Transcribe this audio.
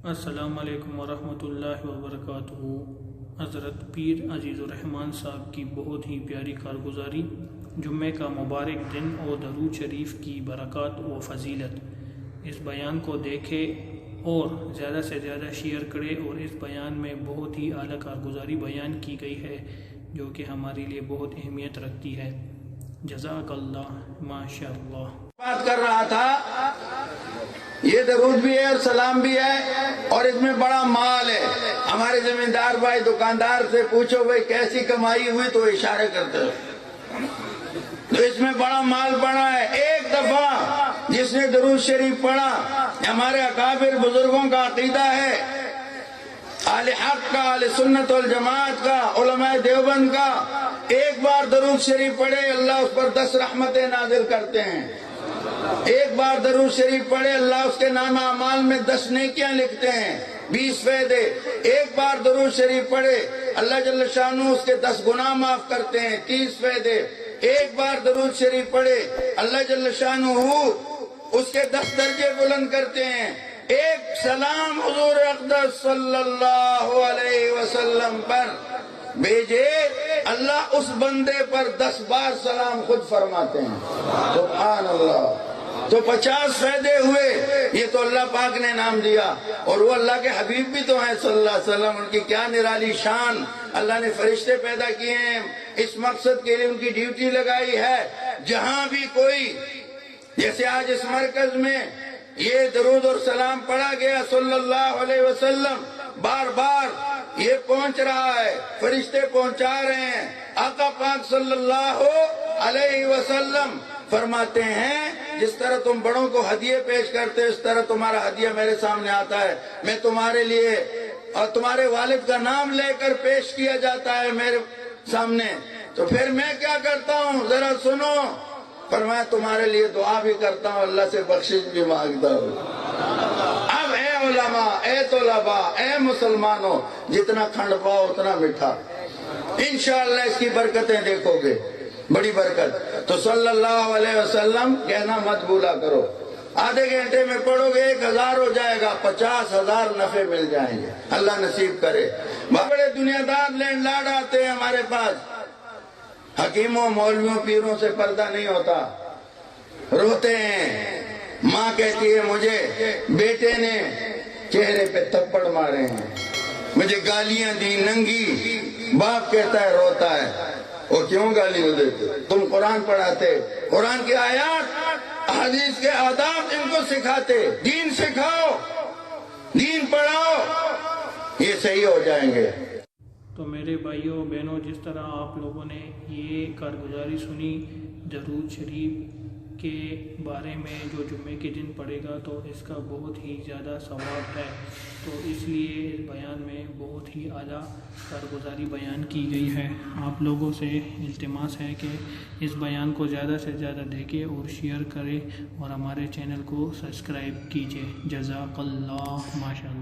السلام علیکم ورحمۃ اللہ وبرکاتہ۔ حضرت پیر عزیز الرحمن صاحب کی بہت ہی پیاری کارگزاری، جمعہ کا مبارک دن اور درود شریف کی برکات و فضیلت۔ اس بیان کو دیکھیں اور زیادہ سے زیادہ شیئر کریں، اور اس بیان میں بہت ہی اعلیٰ کارگزاری بیان کی گئی ہے جو کہ ہمارے لیے بہت اہمیت رکھتی ہے۔ جزاک اللہ، ماشاء اللہ۔ بات کر رہا تھا، یہ درود بھی ہے اور سلام بھی ہے، اور اس میں بڑا مال ہے۔ ہمارے زمیندار بھائی دکاندار سے پوچھو بھائی کیسی کمائی ہوئی تو اشارے کرتے ہو، تو اس میں بڑا مال پڑا ہے۔ ایک دفعہ جس نے درود شریف پڑھا، ہمارے اکابر بزرگوں کا عقیدہ ہے، اہل حق کا، اہل سنت والجماعت کا، علماء دیوبند کا، ایک بار درود شریف پڑھے اللہ اس پر 10 رحمتیں نازل کرتے ہیں۔ ایک بار درود شریف پڑھے اللہ اس کے نام اعمال میں 10 نیکیاں لکھتے ہیں، 20 فائدے۔ ایک بار درود شریف پڑھے اللہ جل شانہ اس کے 10 گناہ معاف کرتے ہیں، 30 فائدے۔ ایک بار درود شریف پڑھے اللہ جل شانہ اس کے 10 درجے بلند کرتے ہیں۔ ایک سلام حضور اقدس صلی اللہ علیہ وسلم پر بھیجے اللہ اس بندے پر 10 بار سلام خود فرماتے ہیں۔ سبحان اللہ۔ تو 50 فائدے ہوئے، یہ تو اللہ پاک نے نام دیا، اور وہ اللہ کے حبیب بھی تو ہیں صلی اللہ علیہ وسلم۔ ان کی کیا نرالی شان، اللہ نے فرشتے پیدا کیے ہیں، اس مقصد کے لیے ان کی ڈیوٹی لگائی ہے۔ جہاں بھی کوئی، جیسے آج اس مرکز میں یہ درود اور سلام پڑھا گیا صلی اللہ علیہ وسلم، بار بار یہ پہنچ رہا ہے، فرشتے پہنچا رہے ہیں۔ آقا پاک صلی اللہ علیہ وسلم فرماتے ہیں جس طرح تم بڑوں کو ہدیے پیش کرتے اس طرح تمہارا ہدیہ میرے سامنے آتا ہے، میں تمہارے لیے، اور تمہارے والد کا نام لے کر پیش کیا جاتا ہے میرے سامنے، تو پھر میں کیا کرتا ہوں ذرا سنو۔ فرمایا تمہارے لیے دعا بھی کرتا ہوں، اللہ سے بخشش بھی مانگتا ہوں۔ اب اے علماء، اے طلباء، اے مسلمانوں، جتنا کھنڈ پاؤ اتنا میٹھا، انشاءاللہ اس کی برکتیں دیکھو گے، بڑی برکت۔ تو صلی اللہ علیہ وسلم کہنا مت بھولا کرو۔ آدھے گھنٹے میں پڑھو گے 1000 ہو جائے گا، 50,000 نفع مل جائیں گے، اللہ نصیب کرے۔ بڑے دنیا دار لینڈ لاڈ آتے ہیں ہمارے پاس، حکیموں مولویوں پیروں سے پردہ نہیں ہوتا، روتے ہیں۔ ماں کہتی ہے مجھے بیٹے نے چہرے پہ تھپڑ مارے ہیں، مجھے گالیاں دی ننگی۔ باپ کہتا ہے روتا ہے، وہ کیوں گالی دیتے؟ تم قرآن پڑھاتے، قرآن کی آیات حدیث کے آداب ان کو سکھاتے، دین سکھاؤ، دین پڑھاؤ، یہ صحیح ہو جائیں گے۔ تو میرے بھائیوں بہنوں، جس طرح آپ لوگوں نے یہ کارگزاری سنی درود شریف کے بارے میں جو جمعے کے دن پڑھے گا تو اس کا بہت ہی زیادہ ثواب ہے، تو اس لیے اس بیان میں بہت ہی اعلیٰ کارگزاری بیان کی گئی ہے۔ آپ لوگوں سے التماس ہے کہ اس بیان کو زیادہ سے زیادہ دیکھیں اور شیئر کریں، اور ہمارے چینل کو سبسکرائب کیجیے۔ جزاک اللہ، ماشاء اللہ۔